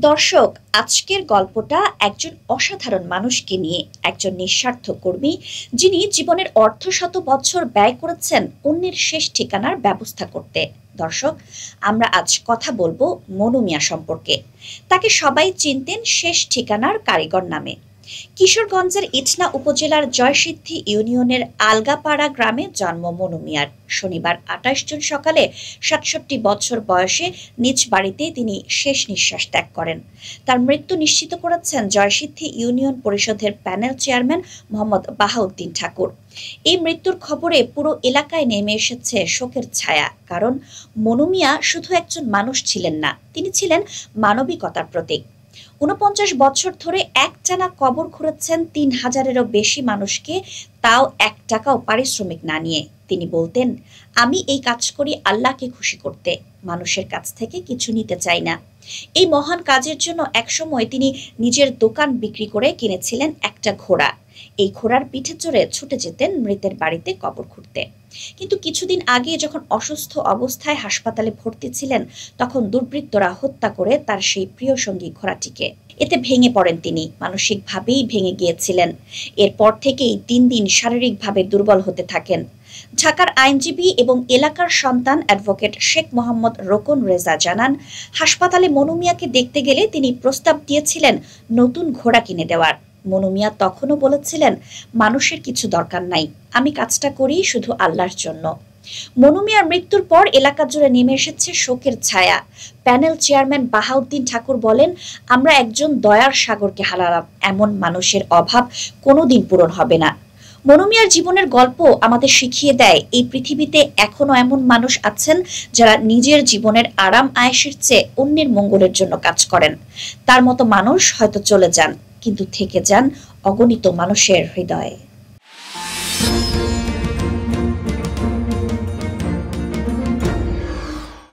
দর্শক, আজকের গল্পটা একজন অসাধারণ মানুষকে নিয়ে। একজন নিঃস্বার্থ কর্মী যিনি জীবনের অর্ধশত বছর ব্যয় করেছেন অন্যের শেষ ঠিকানার ব্যবস্থা করতে। দর্শক, আমরা আজ কথা বলবো মনু মিয়া সম্পর্কে। তাকে সবাই চিনতেন শেষ ঠিকানার কারিগর নামে। কিশোরগঞ্জের ইটনা উপজেলার জয়সিদ্ধি ইউনিয়নের আলগাপাড়া গ্রামে জন্ম মনু মিয়ার। শনিবার ২৮ জুন সকালে ৬৭ বছর বয়সে নিজ বাড়িতে তিনি শেষ নিঃশ্বাস ত্যাগ করেন। তার মৃত্যু নিশ্চিত করেছেন জয়সিদ্ধি ইউনিয়ন পরিষদের প্যানেল চেয়ারম্যান মোহাম্মদ বাহাউদ্দিন ঠাকুর। এই মৃত্যুর খবরে পুরো এলাকায় নেমে এসেছে শোকের ছায়া। কারণ মনু মিয়া শুধু একজন মানুষ ছিলেন না, তিনি ছিলেন মানবিকতার প্রতীক। ৪৯ বছর ধরে একটানা কবর খুঁড়েছেন ৩,০০০-এরও বেশি মানুষকে, তাও ১ টাকাও পারিশ্রমিক না নিয়ে। তিনি বলতেন, আমি এই কাজ করি আল্লাহকে খুশি করতে, মানুষের কাছ থেকে কিছু নিতে চাই না। এই মহান কাজের জন্য একসময় তিনি নিজের দোকান বিক্রি করে কিনেছিলেন একটা ঘোড়া। এই ঘোড়ার পিঠে চড়ে ছুটে যেতেন মৃতের বাড়িতে কবর খুঁড়তে। কিন্তু কিছুদিন আগে যখন অসুস্থ অবস্থায় হাসপাতালে ভর্তি ছিলেন, তখন দুর্বৃত্তরা হত্যা করে তার সেই প্রিয় সঙ্গী ঘোড়াটিকে। এতে ভেঙে পড়েন তিনি, মানসিকভাবেই ভেঙে গিয়েছিলেন। এরপর থেকেই দিন দিন শারীরিকভাবে দুর্বল হতে থাকেন। ঢাকার আইনজীবী এবং এলাকার সন্তান অ্যাডভোকেট শেখ মোহাম্মদ রোকন রেজা জানান, হাসপাতালে মনু মিয়াকে দেখতে গেলে তিনি প্রস্তাব দিয়েছিলেন নতুন ঘোড়া কিনে দেওয়ার। মনু মিয়া তখনও বলেছিলেন, মানুষের কিছু দরকার নাই, আমি কাজটা করি শুধু আল্লাহর জন্য। মনু মিয়ার মৃত্যুর পর এলাকা জুড়ে নেমে এসেছে শোকের ছায়া। প্যানেল চেয়ারম্যান বাহাউদ্দিন ঠাকুর বলেন, আমরা একজন দয়ার সাগরকে হারালাম, এমন মানুষের অভাব কোনোদিন পূরণ হবে না। মনু মিয়ার জীবনের গল্প আমাদের শিখিয়ে দেয়, এই পৃথিবীতে এখনো এমন মানুষ আছেন যারা নিজের জীবনের আরাম আয়েশের চেয়ে অন্যের মঙ্গলের জন্য কাজ করেন। তার মতো মানুষ হয়তো চলে যান, কিন্তু থেকে যান অগণিত মানুষের হৃদয়ে।